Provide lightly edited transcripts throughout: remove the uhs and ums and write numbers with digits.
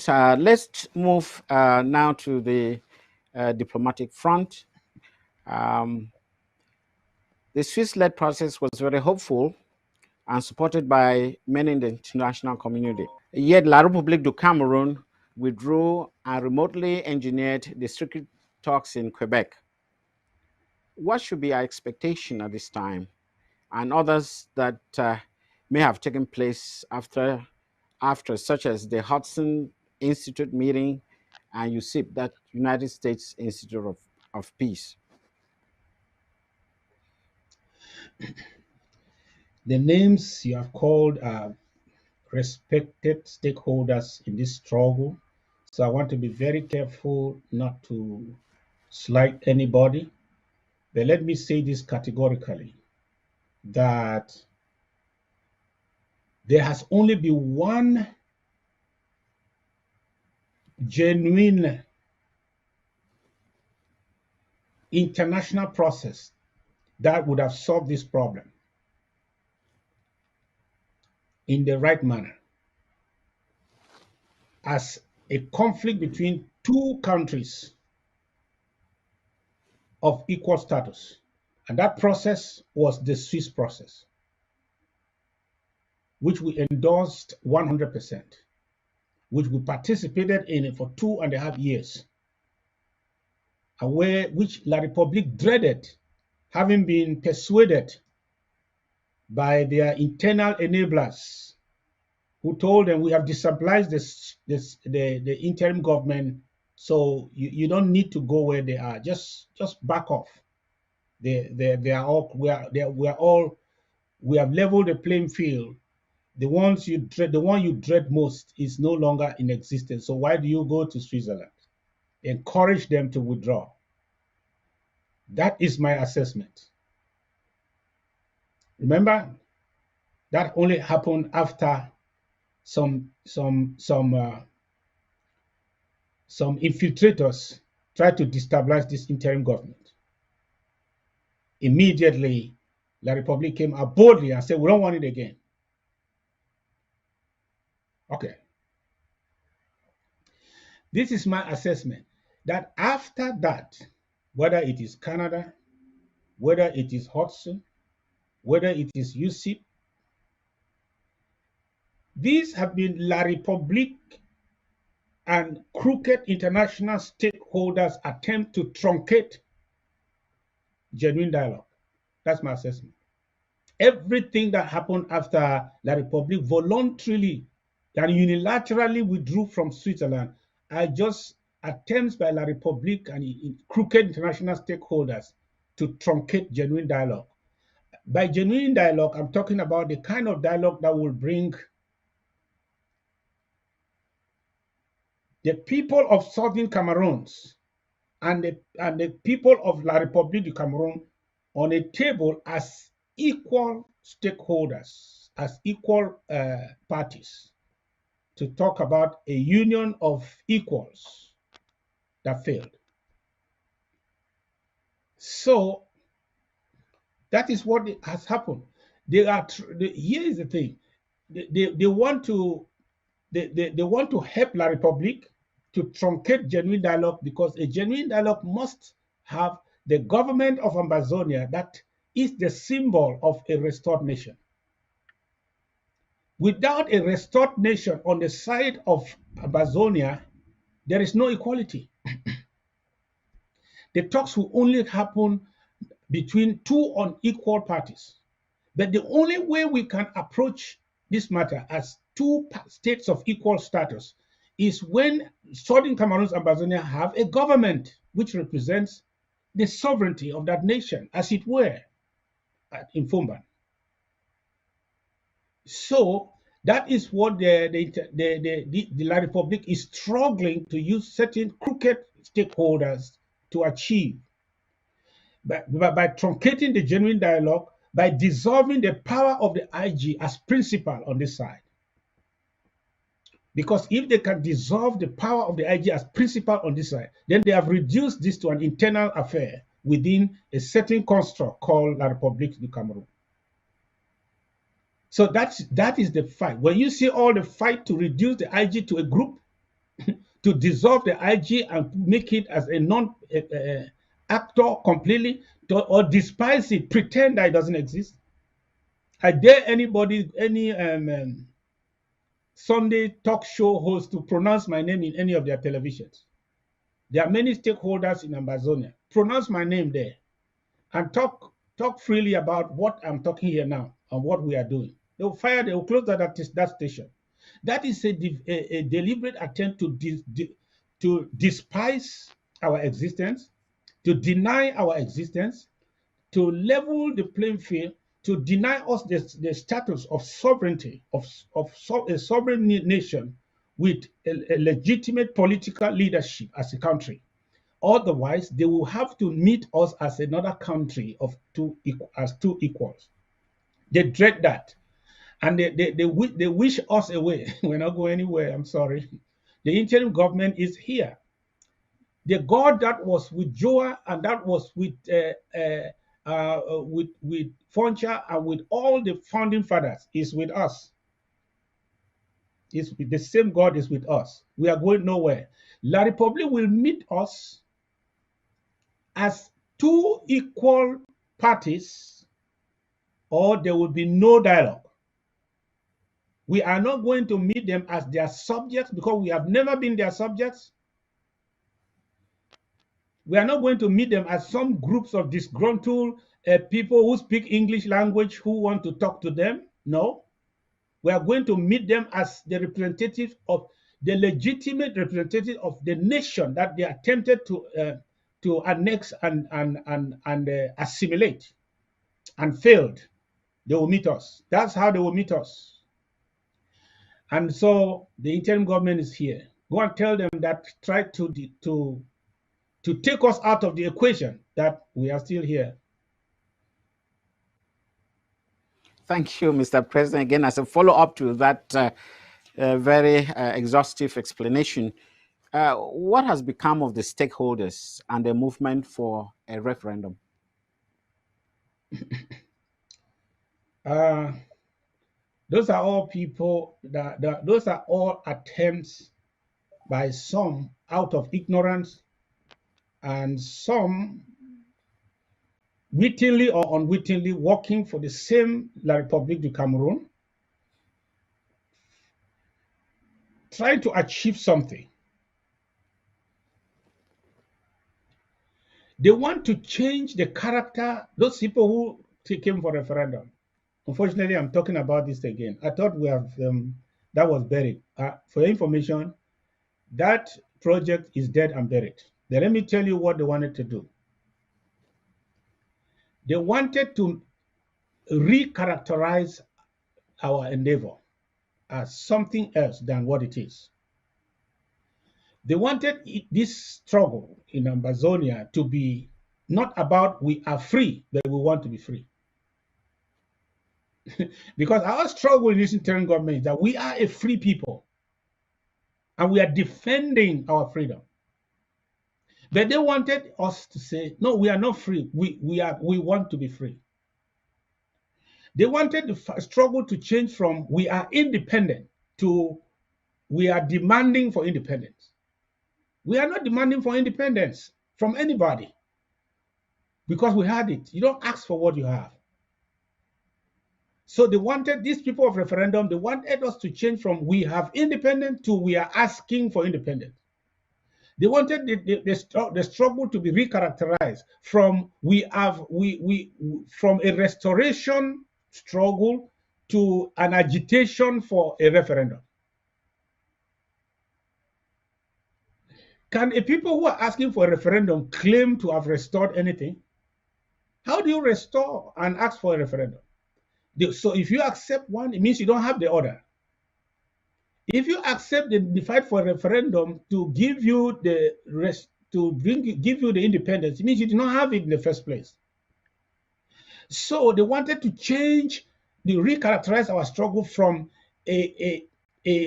let's move now to the diplomatic front. Um, the Swiss-led process was very hopeful and supported by many in the international community. Yet La République du Cameroon withdrew and remotely engineered the secret talks in Quebec. What should be our expectation at this time and others that may have taken place after, such as the Hudson Institute meeting and USIP, that United States Institute of Peace? The names you have called are respected stakeholders in this struggle. So I want to be very careful not to slight anybody. But let me say this categorically, that there has only been one genuine international process that would have solved this problem in the right manner as a conflict between two countries of equal status. And that process was the Swiss process, which we endorsed 100%, which we participated in for 2.5 years, which La République dreaded, having been persuaded by their internal enablers who told them, we have destabilized the interim government, so you don't need to go where they are. Just back off. We have leveled the playing field. The one you dread most is no longer in existence. So why do you go to Switzerland? Encourage them to withdraw. That is my assessment. Remember, that only happened after some infiltrators tried to destabilize this interim government. Immediately, La République came out boldly and said, we don't want it again. Okay. This is my assessment, that after that, whether it is Canada, whether it is Hudson, whether it is USIP, these have been La République and crooked international stakeholders' attempt to truncate genuine dialogue. That's my assessment. Everything that happened after La République voluntarily and unilaterally withdrew from Switzerland are just attempts by La République and crooked international stakeholders to truncate genuine dialogue. By genuine dialogue, I'm talking about the kind of dialogue that will bring the people of Southern Cameroons and the people of La République du Cameroon on a table as equal stakeholders, as equal parties, to talk about a union of equals that failed. So that is what has happened. Here is the thing: they want to help La République to truncate genuine dialogue, because a genuine dialogue must have the government of Ambazonia that is the symbol of a restored nation. Without a restored nation on the side of Ambazonia, there is no equality. The talks will only happen between two unequal parties. But the only way we can approach this matter as two states of equal status is when Southern Cameroons and Ambazonia have a government which represents the sovereignty of that nation, as it were, in Fumban. So that is what the La République is struggling to use certain crooked stakeholders to achieve. By truncating the genuine dialogue, by dissolving the power of the IG as principal on this side. Because if they can dissolve the power of the IG as principal on this side, then they have reduced this to an internal affair within a certain construct called La République du Cameroun. So that is the fight. When you see all the fight to reduce the IG to a group, to dissolve the IG and make it as a non-actor completely, or despise it, pretend that it doesn't exist? I dare anybody, any Sunday talk show host to pronounce my name in any of their televisions. There are many stakeholders in Amazonia. Pronounce my name there and talk freely about what I'm talking here now and what we are doing. They will close that station. That is a deliberate attempt to despise our existence, to deny our existence, to level the playing field, to deny us the status of sovereignty, of a sovereign nation with a legitimate political leadership as a country. Otherwise, they will have to meet us as another country as two equals. They dread that. And they wish us away. We're not going anywhere. I'm sorry. The interim government is here. The God that was with Joah and that was with Foncha and with all the founding fathers is with us. The same God is with us. We are going nowhere. La Republic will meet us as two equal parties, or there will be no dialogue. We are not going to meet them as their subjects because we have never been their subjects. We are not going to meet them as some groups of disgruntled people who speak English language who want to talk to them. No. We are going to meet them as the representative of the legitimate representative of the nation that they attempted to annex and assimilate and failed. They will meet us. That's how they will meet us. And so the interim government is here. Go and tell them that try to take us out of the equation, that we are still here. Thank you, Mr. President. Again, as a follow-up to that very exhaustive explanation, what has become of the stakeholders and the movement for a referendum? Those are all people, those are all attempts by some out of ignorance and some wittingly or unwittingly working for the same La République du Cameroon, trying to achieve something. They want to change the character, those people who came for referendum. Unfortunately, I'm talking about this again. I thought we have, that was buried. For your information, that project is dead and buried. Then let me tell you what they wanted to do. They wanted to recharacterize our endeavor as something else than what it is. They wanted this struggle in Amazonia to be not about we are free, but we want to be free. Because our struggle in this interim government is that we are a free people and we are defending our freedom. But they wanted us to say, no, we are not free. We want to be free. They wanted the struggle to change from we are independent to we are demanding for independence. We are not demanding for independence from anybody because we had it. You don't ask for what you have. So they wanted, these people of referendum, they wanted us to change from we have independence to we are asking for independence. They wanted the struggle to be recharacterized from from a restoration struggle to an agitation for a referendum. Can a people who are asking for a referendum claim to have restored anything? How do you restore and ask for a referendum? So if you accept one, it means you don't have the other. If you accept the fight for a referendum to give you the give you the independence, it means you did not have it in the first place. So they wanted to recharacterize our struggle from a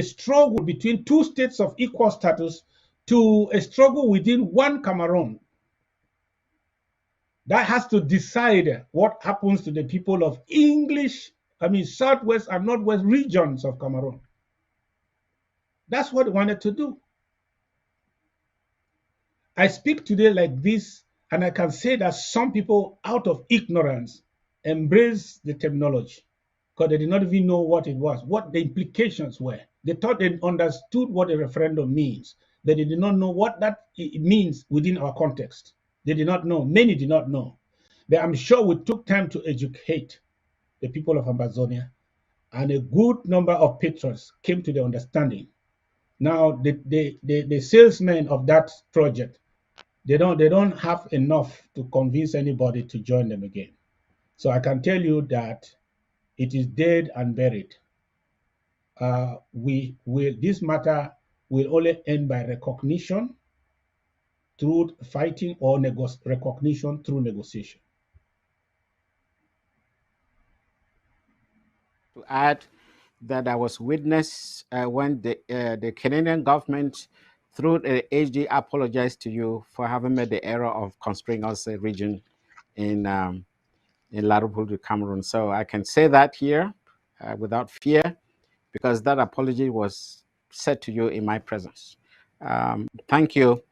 struggle between two states of equal status to a struggle within one Cameroon that has to decide what happens to the people of southwest and northwest regions of Cameroon. That's what they wanted to do. I speak today like this, and I can say that some people, out of ignorance, embrace the terminology because they did not even know what it was, what the implications were. They thought they understood what a referendum means. They did not know what that it means within our context. They did not know. Many did not know. But I'm sure we took time to educate the people of Amazonia, and a good number of patrons came to the understanding. Now, the salesmen of that project, they don't have enough to convince anybody to join them again. So I can tell you that it is dead and buried. We will This matter will only end by recognition through fighting or recognition through negotiation. To add that I was witness when the Canadian government, through the HD, apologized to you for having made the error of constraining us a region in La Republic Cameroon. So I can say that here without fear, because that apology was said to you in my presence. Thank you.